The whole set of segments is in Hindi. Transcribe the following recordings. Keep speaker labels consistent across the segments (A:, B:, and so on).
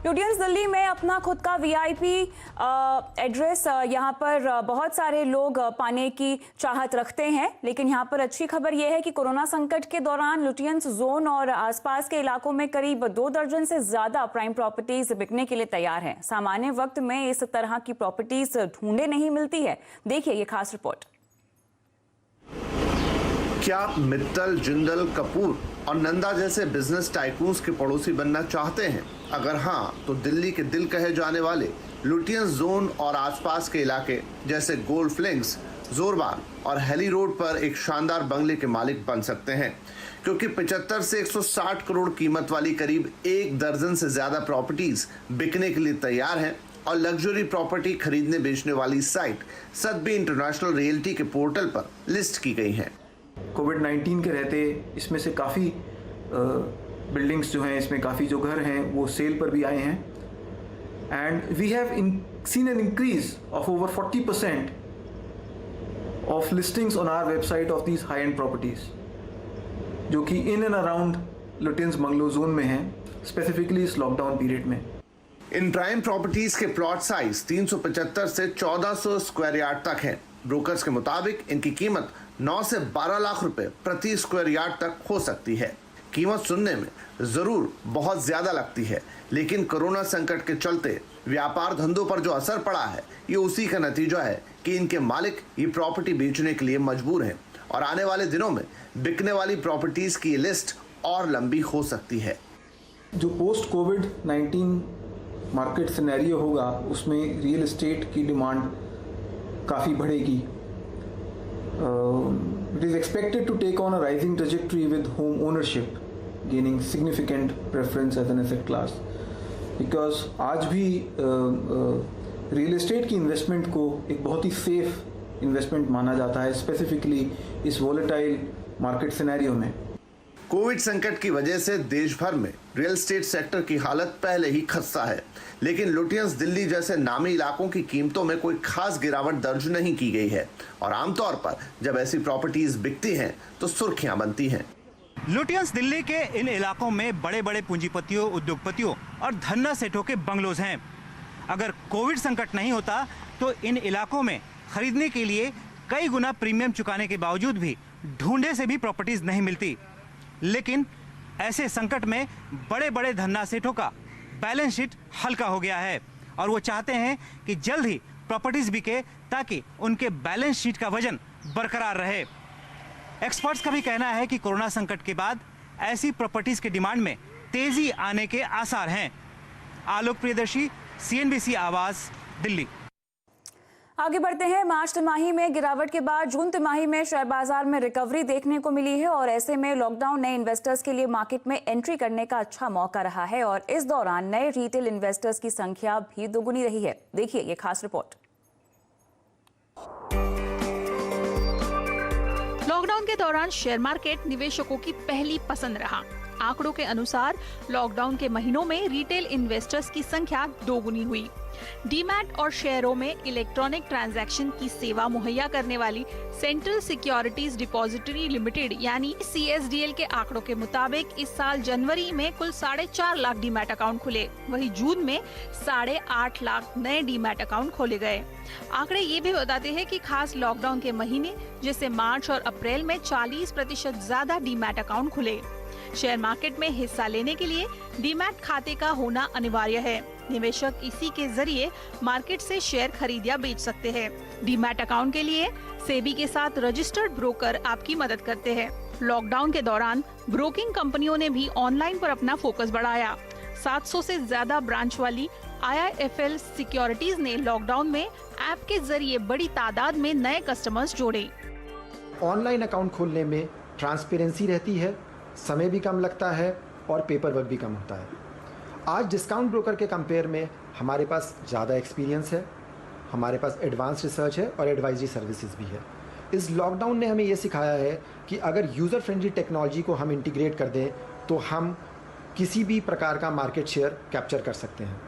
A: लुटियंस दिल्ली में अपना खुद का वीआईपी एड्रेस यहाँ पर बहुत सारे लोग पाने की चाहत रखते हैं, लेकिन यहाँ पर अच्छी खबर यह है कि कोरोना संकट के दौरान लुटियंस जोन और आसपास के इलाकों में करीब 2 दर्जन से ज्यादा प्राइम प्रॉपर्टीज बिकने के लिए तैयार हैं। सामान्य वक्त में इस तरह की प्रॉपर्टीज ढूंढे नहीं मिलती है। देखिए ये खास रिपोर्ट।
B: क्या आप मित्तल, जिंदल, कपूर और नंदा जैसे बिजनेस टाइकून्स के पड़ोसी बनना चाहते हैं? अगर हाँ, तो दिल्ली के दिल कहे जाने वाले लुटियंस जोन और आसपास के इलाके जैसे गोल्फ लिंक्स, जोरबाग और हेली रोड पर एक शानदार बंगले के मालिक बन सकते हैं, क्योंकि 75 से 160 करोड़ कीमत वाली करीब 1 दर्जन से ज्यादा प्रॉपर्टीज बिकने के लिए तैयार हैं और लग्जरी प्रॉपर्टी खरीदने बेचने वाली साइट सदबी इंटरनेशनल रियल्टी के पोर्टल पर लिस्ट की गई हैं।
C: कोविड-19 के रहते इसमें से काफ़ी बिल्डिंग्स जो हैं, इसमें काफ़ी जो घर हैं वो सेल पर भी आए हैं and we have seen an increase of over 40% of listings on our website of these high end properties, जो कि in and around Lutyens bungalow zone में हैं, स्पेसिफिकली इस लॉकडाउन पीरियड में।
B: इन प्राइम प्रॉपर्टीज के प्लॉट साइज 375 से 1400 स्क्वायर यार्ड तक है। ब्रोकर्स के मुताबिक इनकी कीमत 9 से 12 लाख रुपए प्रति स्क्वायर यार्ड तक हो सकती है। कीमत सुनने में जरूर बहुत ज्यादा लगती है, लेकिन कोरोना संकट के चलते व्यापार धंधों पर जो असर पड़ा है, ये उसी का नतीजा है कि इनके मालिक ये प्रॉपर्टी बेचने के लिए मजबूर हैं और आने वाले दिनों में बिकने वाली प्रॉपर्टीज की लिस्ट और लंबी हो सकती है।
C: जो पोस्ट कोविड-19 मार्केट सिनेरियो होगा, उसमें रियल एस्टेट की डिमांड काफ़ी बढ़ेगी। It is expected to take on a rising trajectory with home ownership gaining significant preference as an asset class, because आज भी रियल एस्टेट की इन्वेस्टमेंट को एक बहुत ही सेफ इन्वेस्टमेंट माना जाता है, स्पेसिफिकली इस वोलेटाइल मार्केट सिनेरियो में।
B: कोविड संकट की वजह से देश भर में रियल एस्टेट सेक्टर की हालत पहले ही खस्ता है, लेकिन लुटियंस दिल्ली जैसे नामी इलाकों की कीमतों में कोई खास गिरावट दर्ज नहीं की गई है और आमतौर पर जब ऐसी प्रॉपर्टीज बिकती हैं तो सुर्खियां बनती हैं।
D: लुटियंस दिल्ली के इन इलाकों में बड़े बड़े पूंजीपतियों, उद्योगपतियों और धन्ना सेठों के बंगलोज हैं। अगर कोविड संकट नहीं होता तो इन इलाकों में खरीदने के लिए कई गुना प्रीमियम चुकाने के बावजूद भी ढूंढे से भी प्रॉपर्टीज नहीं मिलती। लेकिन ऐसे संकट में बड़े बड़े धन्ना सेठों का बैलेंस शीट हल्का हो गया है और वो चाहते हैं कि जल्द ही प्रॉपर्टीज बिके ताकि उनके बैलेंस शीट का वजन बरकरार रहे। एक्सपर्ट्स का भी कहना है कि कोरोना संकट के बाद ऐसी प्रॉपर्टीज के डिमांड में तेजी आने के आसार हैं। आलोक प्रियदर्शी, CNBC आवाज, दिल्ली।
A: आगे बढ़ते हैं। मार्च तिमाही में गिरावट के बाद जून तिमाही में शेयर बाजार में रिकवरी देखने को मिली है और ऐसे में लॉकडाउन नए इन्वेस्टर्स के लिए मार्केट में एंट्री करने का अच्छा मौका रहा है और इस दौरान नए रिटेल इन्वेस्टर्स की संख्या भी दोगुनी रही है। देखिए ये खास रिपोर्ट।
E: लॉकडाउन के दौरान शेयर मार्केट निवेशकों की पहली पसंद रहा। आंकड़ों के अनुसार लॉकडाउन के महीनों में रिटेल इन्वेस्टर्स की संख्या दोगुनी हुई। डीमैट और शेयरों में इलेक्ट्रॉनिक ट्रांजैक्शन की सेवा मुहैया करने वाली सेंट्रल सिक्योरिटीज डिपॉजिटरी लिमिटेड यानी CSDL के आंकड़ों के मुताबिक इस साल जनवरी में कुल 4.5 लाख डीमैट अकाउंट खुले, वहीं जून में 8.5 लाख नए डीमैट अकाउंट खोले गए। आंकड़े ये भी बताते हैं कि खास लॉकडाउन के महीने जैसे मार्च और अप्रैल में 40% ज्यादा डीमैट अकाउंट खुले। शेयर मार्केट में हिस्सा लेने के लिए डीमैट खाते का होना अनिवार्य है। निवेशक इसी के जरिए मार्केट से शेयर खरीद या बेच सकते हैं। डीमैट अकाउंट के लिए सेबी के साथ रजिस्टर्ड ब्रोकर आपकी मदद करते हैं। लॉकडाउन के दौरान ब्रोकिंग कंपनियों ने भी ऑनलाइन पर अपना फोकस बढ़ाया। 700 से ज्यादा ब्रांच वाली IIFL सिक्योरिटीज ने लॉकडाउन में ऐप के जरिए बड़ी तादाद में नए कस्टमर्स जोड़े।
F: ऑनलाइन अकाउंट खोलने में ट्रांसपेरेंसी रहती है, समय भी कम लगता है और पेपर वर्क भी कम होता है। आज डिस्काउंट ब्रोकर के कंपेयर में हमारे पास ज़्यादा एक्सपीरियंस है, हमारे पास एडवांस रिसर्च है और एडवाइजरी सर्विसेज भी है। इस लॉकडाउन ने हमें ये सिखाया है कि अगर यूज़र फ्रेंडली टेक्नोलॉजी को हम इंटीग्रेट कर दें तो हम किसी भी प्रकार का मार्केट शेयर कैप्चर कर सकते हैं।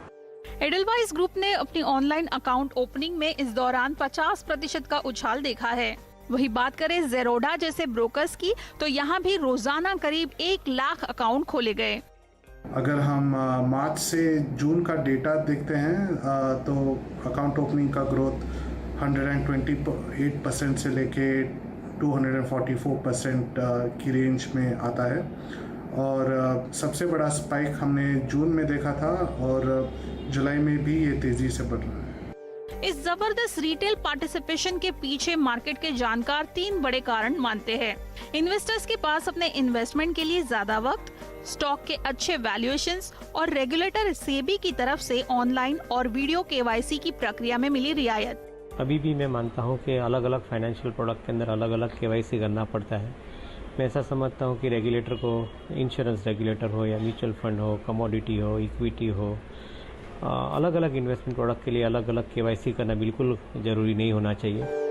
E: एडलवाइस ग्रुप ने अपनी ऑनलाइन अकाउंट ओपनिंग में इस दौरान 50% का उछाल देखा है। वही बात करें ज़ेरोडा जैसे ब्रोकर्स की तो यहाँ भी रोजाना करीब 1 लाख अकाउंट खोले गए।
G: अगर हम मार्च से जून का डेटा देखते हैं तो अकाउंट ओपनिंग का ग्रोथ 128% से लेके 244% की रेंज में आता है और सबसे बड़ा स्पाइक हमने जून में देखा था और जुलाई में भी ये तेजी से बढ़ रहा है।
E: इस जबरदस्त रिटेल पार्टिसिपेशन के पीछे मार्केट के जानकार 3 बड़े कारण मानते हैं। इन्वेस्टर्स के पास अपने इन्वेस्टमेंट के लिए ज्यादा वक्त, स्टॉक के अच्छे वैल्यूएशंस और रेगुलेटर सेबी की तरफ से ऑनलाइन और वीडियो केवाईसी की प्रक्रिया में मिली रियायत।
H: अभी भी मैं मानता हूं कि अलग अलग फाइनेंशियल प्रोडक्ट के अंदर अलग अलग केवाईसी करना पड़ता है। मैं ऐसा समझता हूं कि रेगुलेटर को इंश्योरेंस रेगुलेटर हो या म्यूचुअल फंड हो, कमोडिटी हो, इक्विटी हो, अलग अलग इन्वेस्टमेंट प्रोडक्ट के लिए अलग अलग केवाईसी करना बिल्कुल जरूरी नहीं होना चाहिए।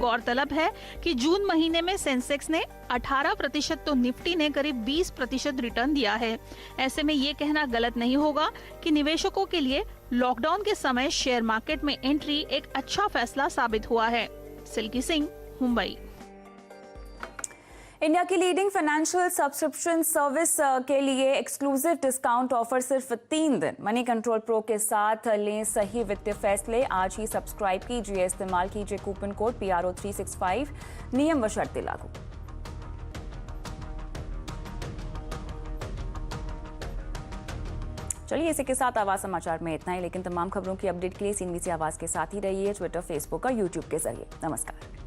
E: गौरतलब है कि जून महीने में सेंसेक्स ने 18% तो निफ्टी ने करीब 20% रिटर्न दिया है। ऐसे में ये कहना गलत नहीं होगा कि निवेशकों के लिए लॉकडाउन के समय शेयर मार्केट में एंट्री एक अच्छा फैसला साबित हुआ है। सिल्की सिंह, मुंबई।
A: इंडिया की लीडिंग फाइनेंशियल सब्सक्रिप्शन सर्विस के लिए एक्सक्लूसिव डिस्काउंट ऑफर सिर्फ 3 दिन। मनी कंट्रोल प्रो के साथ लें सही वित्तीय फैसले। आज ही सब्सक्राइब कीजिए, इस्तेमाल कीजिए कूपन कोड PRO365। नियम व शर्तें लागू। चलिए, इसी के साथ आवाज समाचार में इतना ही, लेकिन तमाम खबरों की अपडेट के लिए CNBC आवाज के साथ ही रहिए, ट्विटर, फेसबुक और यूट्यूब के जरिए। नमस्कार।